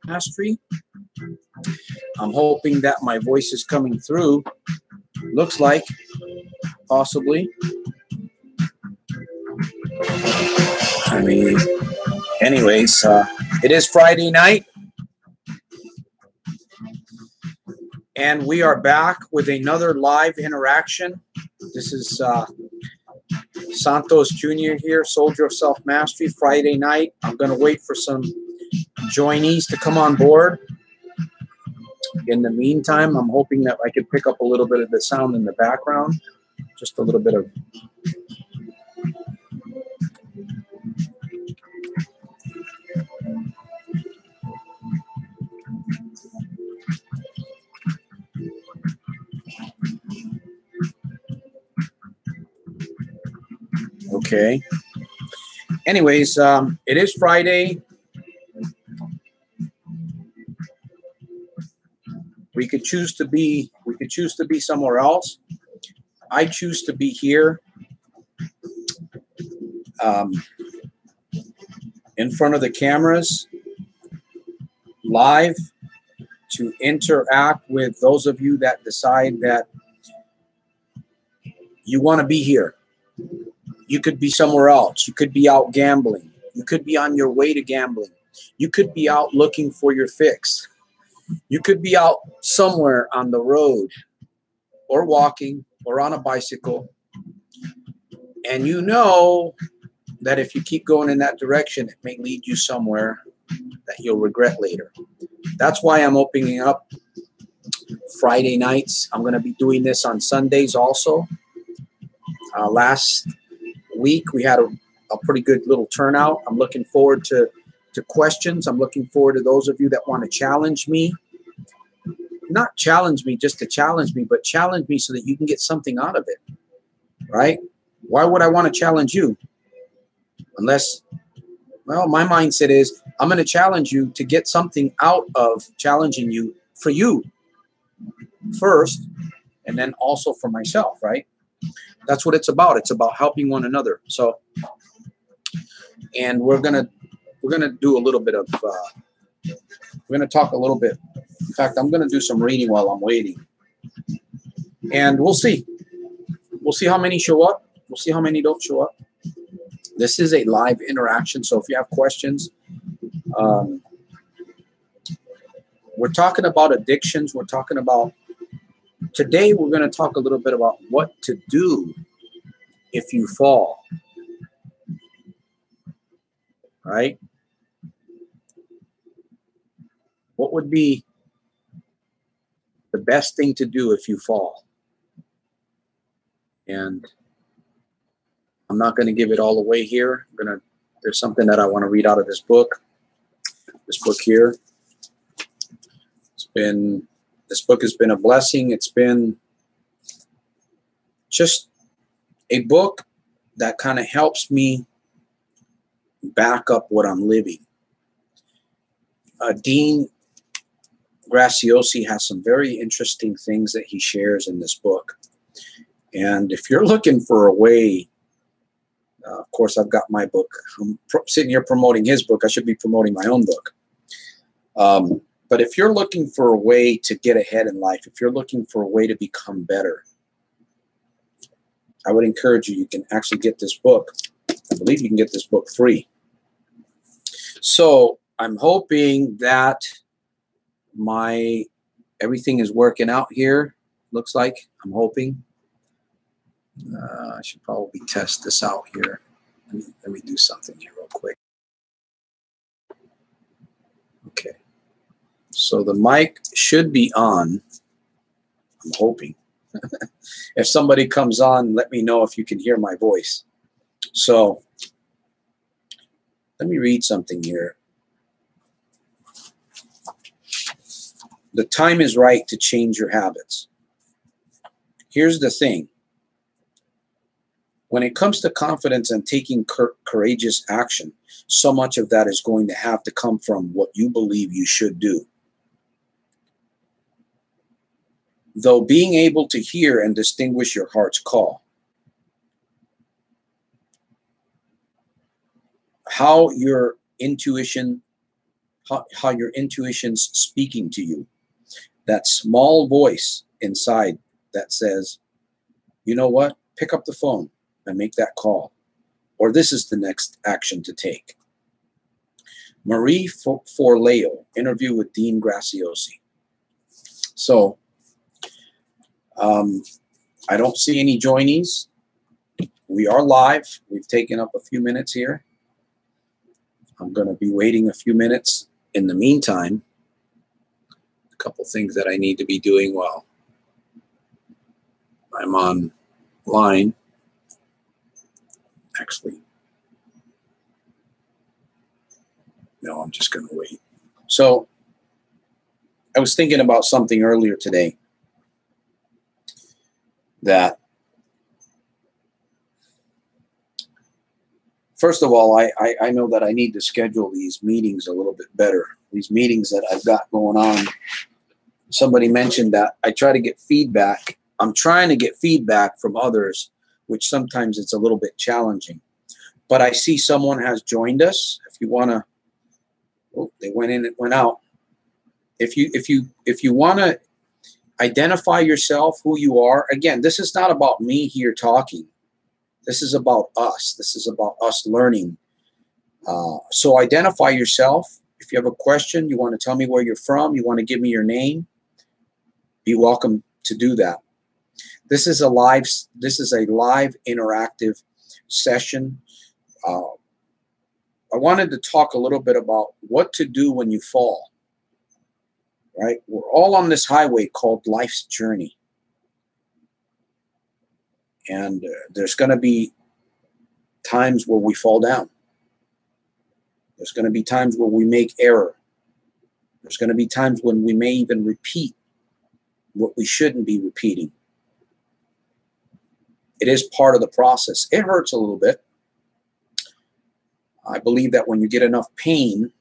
Mastery. I'm hoping that my voice is coming through. Looks like, possibly. I mean, anyways, it is Friday night, and we are back with another live interaction. This is Santos Jr. here, Soldier of Self-Mastery, Friday night. I'm going to wait for some joinees to come on board. In the meantime, I'm hoping that I can pick up a little bit of the sound in the background. Just a little bit of... Okay. Anyways, it is Friday. We could choose to be somewhere else. I choose to be here, in front of the cameras, live, to interact with those of you that decide that you want to be here. You could be somewhere else. You could be out gambling. You could be on your way to gambling. You could be out looking for your fix. You could be out somewhere on the road or walking or on a bicycle. And you know that if you keep going in that direction, it may lead you somewhere that you'll regret later. That's why I'm opening up Friday nights. I'm going to be doing this on Sundays also. Last week we had a pretty good little turnout. I'm looking forward to questions. I'm looking forward to those of you that want to challenge me. Not challenge me just to challenge me, but challenge me so that you can get something out of it, right? Why would I want to challenge you? Unless, well, my mindset is I'm going to challenge you to get something out of challenging you for you first, and then also for myself, right? That's what it's about. It's about helping one another. So, and we're gonna do a little bit of we're gonna talk a little bit. In fact, I'm gonna do some reading while I'm waiting, and we'll see. We'll see how many show up. We'll see how many don't show up. This is a live interaction, so if you have questions, we're talking about addictions. We're talking about today. We're going to talk a little bit about what to do if you fall. Right? What would be the best thing to do if you fall? And I'm not going to give it all away here. There's something that I want to read out of this book. This book here. This book has been a blessing. It's been just a book that kind of helps me back up what I'm living. Dean Graciosi has some very interesting things that he shares in this book. And if you're looking for a way, of course, I've got my book. I'm sitting here promoting his book. I should be promoting my own book. But if you're looking for a way to get ahead in life, if you're looking for a way to become better, I would encourage you. You can actually get this book. I believe you can get this book free. So I'm hoping that everything is working out here. Looks like. I'm hoping. I should probably test this out here. Let me do something here real quick. Okay. So the mic should be on. I'm hoping. If somebody comes on, let me know if you can hear my voice. So let me read something here. The time is right to change your habits. Here's the thing. When it comes to confidence and taking courageous action, so much of that is going to have to come from what you believe you should do. Though being able to hear and distinguish your heart's call. how your intuition, how your intuition's speaking to you. That small voice inside that says, you know what? Pick up the phone and make that call. Or this is the next action to take. Marie Forleo, interview with Dean Graziosi. So, I don't see any joinees. We are live. We've taken up a few minutes here. I'm going to be waiting a few minutes. In the meantime, a couple things that I need to be doing while I'm online. Actually, no, I'm just going to wait. So, I was thinking about something earlier today that, first of all, I know that I need to schedule these meetings a little bit better. These meetings that I've got going on. Somebody mentioned that I try to get feedback. I'm trying to get feedback from others, which sometimes it's a little bit challenging. But I see someone has joined us. If you want to, oh, they went in, it went out. If you want to identify yourself, who you are. Again, this is not about me here talking. This is about us. This is about us learning. So identify yourself. If you have a question, you want to tell me where you're from, you want to give me your name, be welcome to do that. This is a live interactive session. I wanted to talk a little bit about what to do when you fall. Right? We're all on this highway called life's journey. And there's going to be times where we fall down. There's going to be times where we make error. There's going to be times when we may even repeat what we shouldn't be repeating. It is part of the process. It hurts a little bit. I believe that when you get enough pain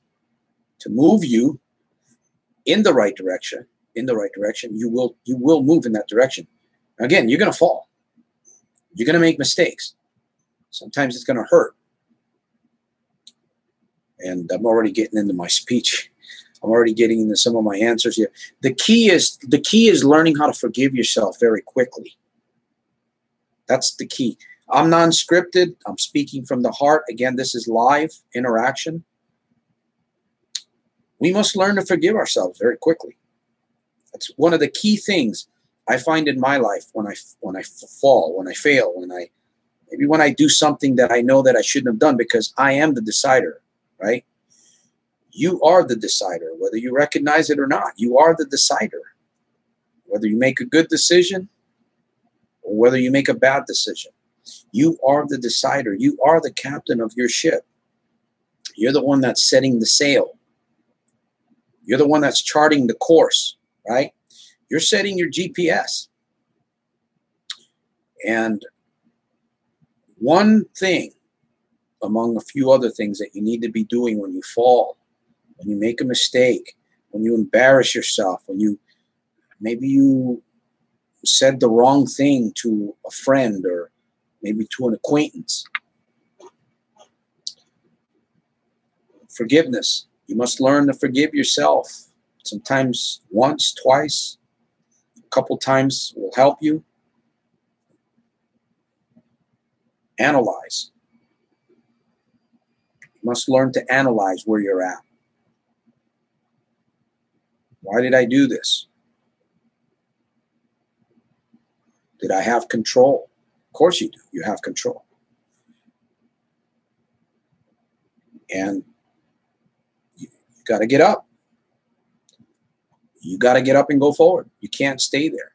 to move you in the right direction, you will move in that direction. Again, you're going to fall. You're going to make mistakes. Sometimes it's going to hurt. And I'm already getting into my speech. I'm already getting into some of my answers here. The key is learning how to forgive yourself very quickly. That's the key. I'm non-scripted. I'm speaking from the heart. Again, this is live interaction. We must learn to forgive ourselves very quickly. That's one of the key things I find in my life when I fall, when I fail, when I do something that I know that I shouldn't have done, because I am the decider, right? You are the decider, whether you recognize it or not. You are the decider. Whether you make a good decision or whether you make a bad decision. You are the decider. You are the captain of your ship. You're the one that's setting the sail. You're the one that's charting the course, right? You're setting your GPS. And one thing, among a few other things that you need to be doing when you fall, when you make a mistake, when you embarrass yourself, when maybe you said the wrong thing to a friend or maybe to an acquaintance. Forgiveness. You must learn to forgive yourself. Sometimes once, twice, a couple times will help you. Analyze. You must learn to analyze where you're at. Why did I do this? Did I have control? Of course you do. You have control. And you got to get up. You got to get up and go forward. You can't stay there.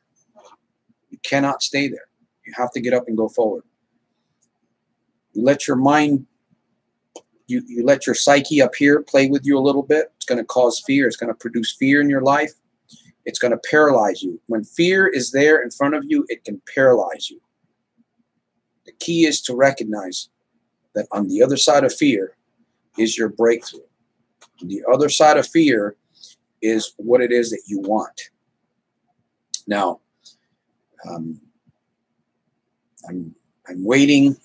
You cannot stay there. You have to get up and go forward. You let your mind, you let your psyche up here play with you a little bit. It's going to cause fear. It's going to produce fear in your life. It's going to paralyze you. When fear is there in front of you, it can paralyze you. The key is to recognize that on the other side of fear is your breakthrough. On the other side of fear is what it is that you want. Now, I'm waiting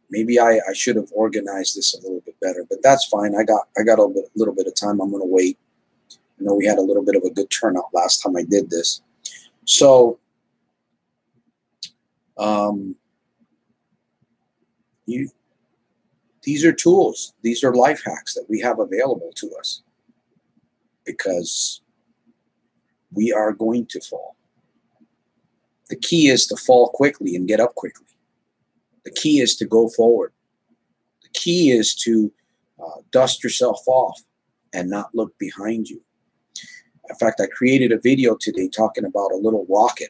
Maybe I should have organized this a little bit better, but that's fine. I got a little bit of time. I'm going to wait. I know we had a little bit of a good turnout last time I did this. So, these are tools. These are life hacks that we have available to us because we are going to fall. The key is to fall quickly and get up quickly. The key is to go forward. The key is to dust yourself off and not look behind you. In fact, I created a video today talking about a little rocket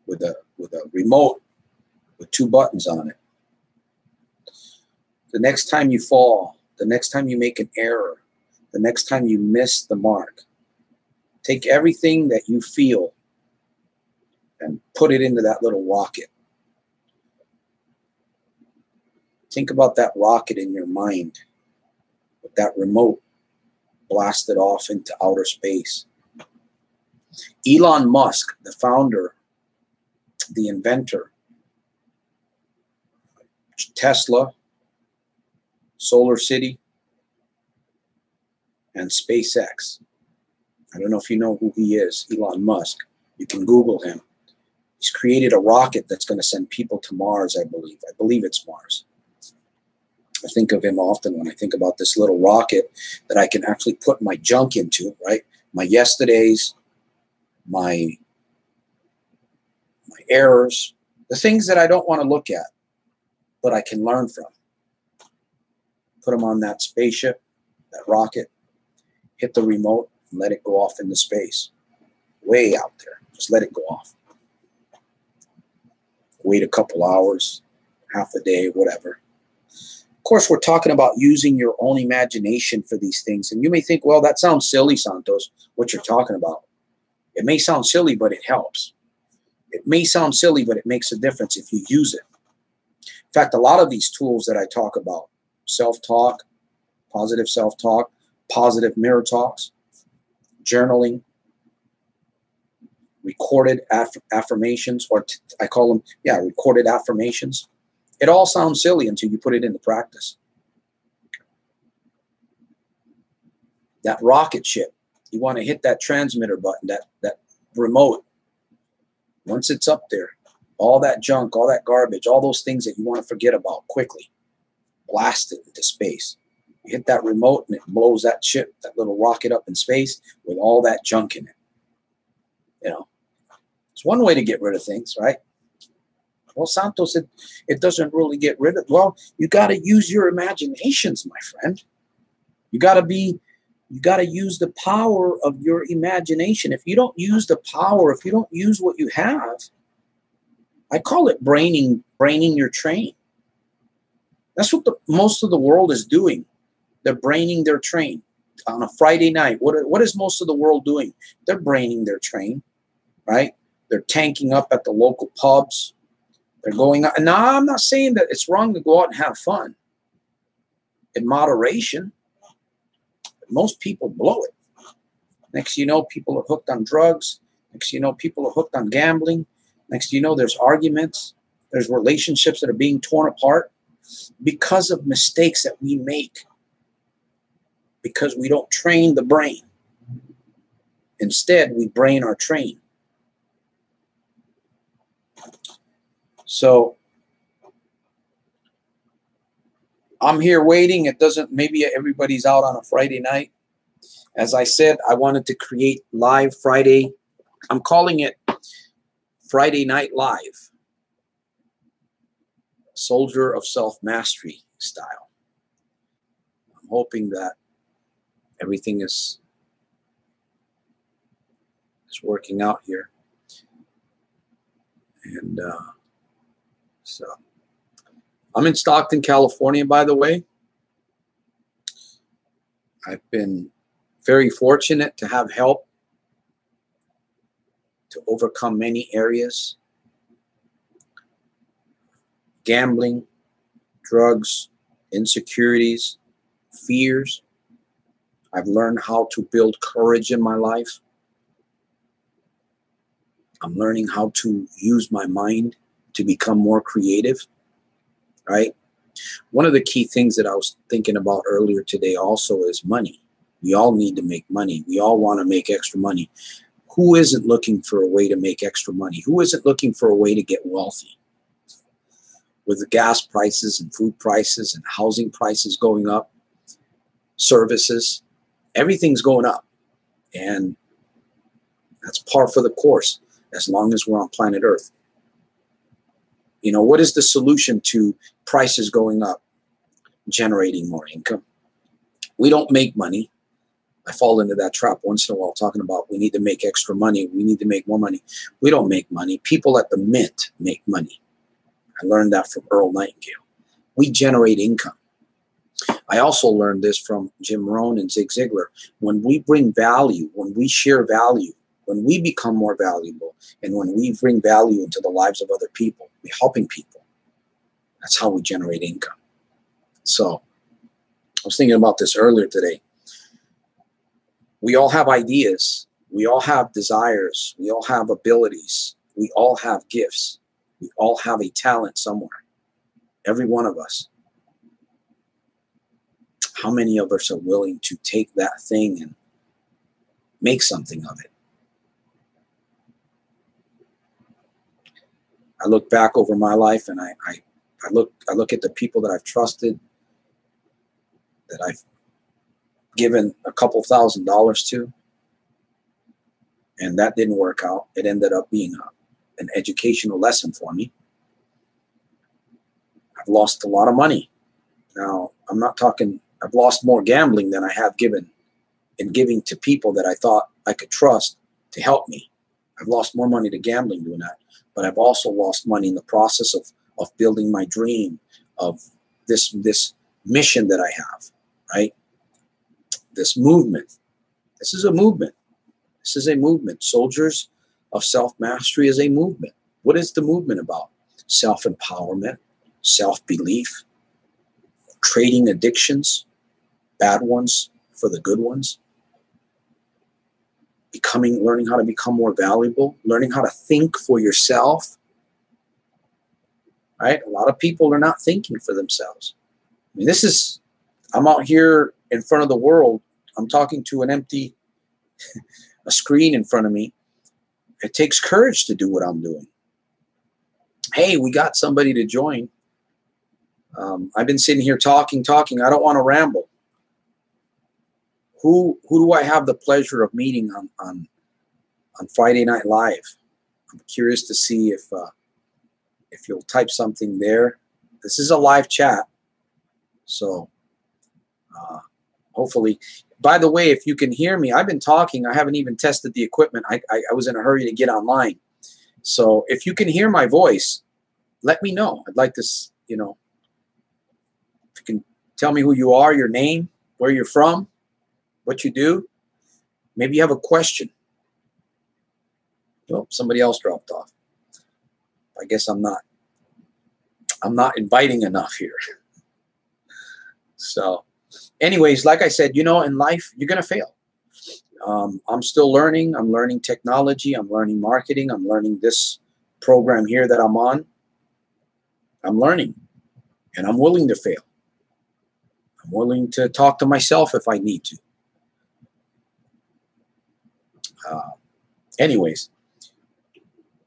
with a remote with 2 buttons on it. The next time you fall, the next time you make an error, the next time you miss the mark, take everything that you feel and put it into that little rocket. Think about that rocket in your mind with that remote blasted off into outer space. Elon Musk, the founder, the inventor, Tesla, Solar City, and SpaceX. I don't know if you know who he is, Elon Musk. You can Google him. He's created a rocket that's going to send people to Mars, I believe. I believe it's Mars. I think of him often when I think about this little rocket that I can actually put my junk into, right? My yesterdays, my errors, the things that I don't want to look at, but I can learn from. Put them on that spaceship, that rocket, hit the remote, and let it go off into space. Way out there. Just let it go off. Wait a couple hours, half a day, whatever. Of course, we're talking about using your own imagination for these things. And you may think, well, that sounds silly, Santos, what you're talking about. It may sound silly, but it helps. It may sound silly, but it makes a difference if you use it. In fact, a lot of these tools that I talk about, self-talk, positive self-talk, positive mirror talks, journaling, recorded affirmations, or I call them, recorded affirmations. It all sounds silly until you put it into practice. That rocket ship, you want to hit that transmitter button, that remote. Once it's up there, all that junk, all that garbage, all those things that you want to forget about quickly, blast it into space. You hit that remote and it blows that ship, that little rocket up in space with all that junk in it. You know, it's one way to get rid of things, right? Well, Santos, it doesn't really get rid of. Well, you got to use your imaginations, my friend. You got to use the power of your imagination. If you don't use the power, if you don't use what you have, I call it braining your train. That's what most of the world is doing. They're braining their train on a Friday night. What is most of the world doing? They're braining their train, right? They're tanking up at the local pubs. They're going out. Now, I'm not saying that it's wrong to go out and have fun in moderation. But most people blow it. Next you know, people are hooked on drugs. Next you know, people are hooked on gambling. Next you know, there's arguments. There's relationships that are being torn apart because of mistakes that we make. Because we don't train the brain. Instead, we brain our train. So I'm here waiting. Maybe everybody's out on a Friday night. As I said, I wanted to create live Friday. I'm calling it Friday Night Live. Soldier of Self-Mastery style. I'm hoping that everything is working out here. And so I'm in Stockton, California, by the way. I've been very fortunate to have help to overcome many areas. Gambling, drugs, insecurities, fears. I've learned how to build courage in my life. I'm learning how to use my mind to become more creative. right? One of the key things that I was thinking about earlier today also is money. We all need to make money. We all want to make extra money. Who isn't looking for a way to make extra money? Who isn't looking for a way to get wealthy? With the gas prices and food prices and housing prices going up, services, everything's going up. And that's par for the course as long as we're on planet Earth. You know, what is the solution to prices going up? Generating more income. We don't make money. I fall into that trap once in a while, talking about we need to make extra money. We need to make more money. We don't make money. People at the Mint make money. I learned that from Earl Nightingale. We generate income. I also learned this from Jim Rohn and Zig Ziglar. When we bring value, when we share value, when we become more valuable, and when we bring value into the lives of other people, we're helping people. That's how we generate income. So I was thinking about this earlier today. We all have ideas. We all have desires. We all have abilities. We all have gifts. We all have a talent somewhere. Every one of us. How many of us are willing to take that thing and make something of it? I look back over my life and I look at the people that I've trusted, that I've given a couple $1,000s to, and that didn't work out. It ended up being an educational lesson for me. I've lost a lot of money. Now, I'm not talking, I've lost more gambling than I have given in giving to people that I thought I could trust to help me. I've lost more money to gambling doing that, but I've also lost money in the process of building my dream, of this mission that I have, right? This movement. This is a movement. This is a movement. Soldiers of Self-Mastery is a movement. What is the movement about? Self-empowerment, self-belief, trading addictions, bad ones for the good ones, learning how to become more valuable, learning how to think for yourself, right? A lot of people are not thinking for themselves. I mean, I'm out here in front of the world. I'm talking to an empty a screen in front of me. It takes courage to do what I'm doing. Hey, we got somebody to join. I've been sitting here talking. I don't want to ramble. Who do I have the pleasure of meeting on Friday Night Live? I'm curious to see if you'll type something there. This is a live chat, so hopefully. By the way, if you can hear me, I've been talking. I haven't even tested the equipment. I was in a hurry to get online. So if you can hear my voice, let me know. I'd like to, if you can tell me who you are, your name, where you're from, what you do. Maybe you have a question. Oh, somebody else dropped off. I guess I'm not inviting enough here. So anyways, like I said, in life, you're going to fail. I'm still learning. I'm learning technology. I'm learning marketing. I'm learning this program here that I'm on. I'm learning, and I'm willing to fail. I'm willing to talk to myself if I need to. Anyways,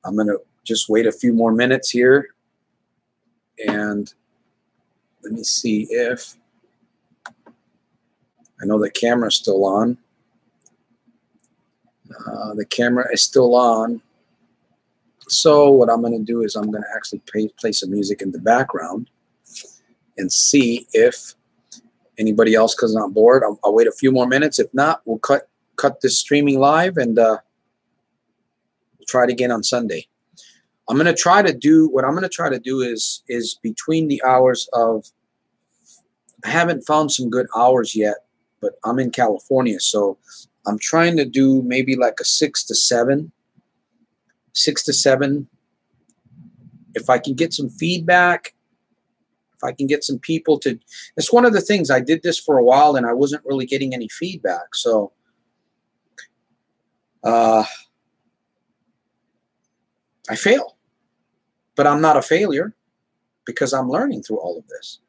I'm going to just wait a few more minutes here, and let me see if I know the camera's still on. The camera is still on. So what I'm going to do is I'm going to actually play some music in the background and see if anybody else comes on board. I'll wait a few more minutes. If not, we'll cut this streaming live and we'll try it again on Sunday. What I'm going to try to do is between the hours of, I haven't found some good hours yet, but I'm in California, so I'm trying to do maybe like a 6 to 7. 6 to 7. If I can get some feedback, if I can get some people to, it's one of the things, I did this for a while and I wasn't really getting any feedback. So, I fail, but I'm not a failure. because I'm learning through all of this.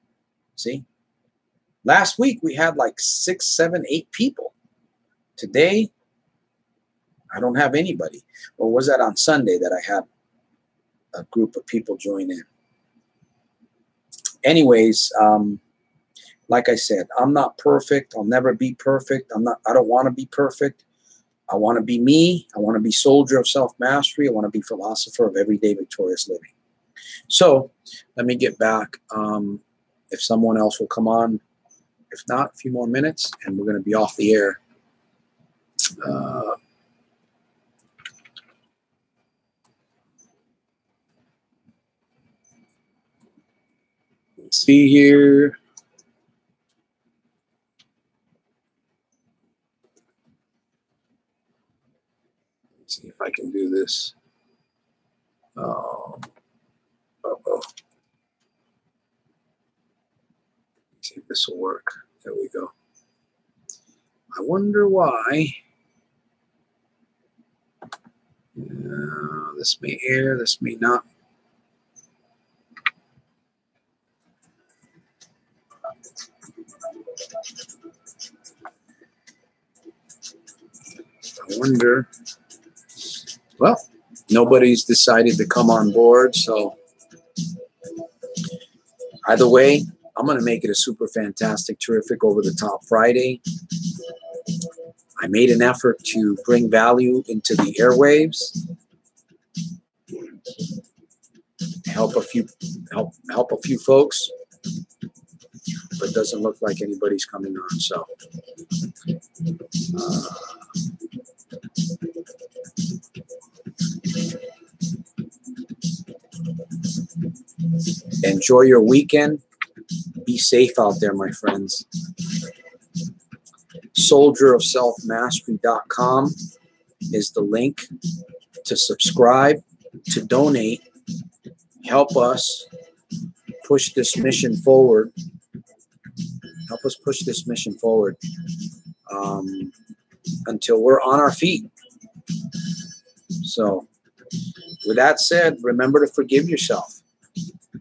See? Last week, we had like 6, 7, 8 people. Today, I don't have anybody. Or was that on Sunday that I had a group of people join in? Anyways, like I said, I'm not perfect. I'll never be perfect. I don't want to be perfect. I want to be me. I want to be soldier of self-mastery. I want to be philosopher of everyday victorious living. So let me get back. If someone else will come on, if not, a few more minutes, and we're going to be off the air. Let's see here. Let's see if I can do this. Uh-oh. Let's see if this will work. There we go. I wonder why. This may air, this may not. I wonder. Well, nobody's decided to come on board, so either way, I'm going to make it a super fantastic, terrific, over the top Friday. I made an effort to bring value into the airwaves, help a few folks, but it doesn't look like anybody's coming on. So enjoy your weekend. Be safe out there, my friends. soldierofselfmastery.com is the link to subscribe, to donate, help us push this mission forward. Help us push this mission forward until we're on our feet. So, with that said, remember to forgive yourself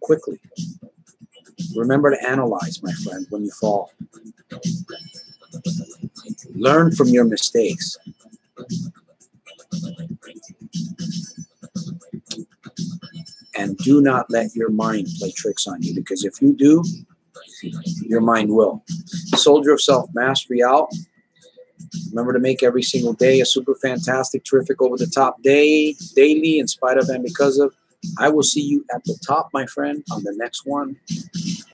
quickly. Remember to analyze, my friend, when you fall. Learn from your mistakes. And do not let your mind play tricks on you, because if you do, your mind will. Soldier of Self-Mastery out. Remember to make every single day a super fantastic, terrific, over-the-top day, daily, in spite of and because of. I will see you at the top, my friend, on the next one.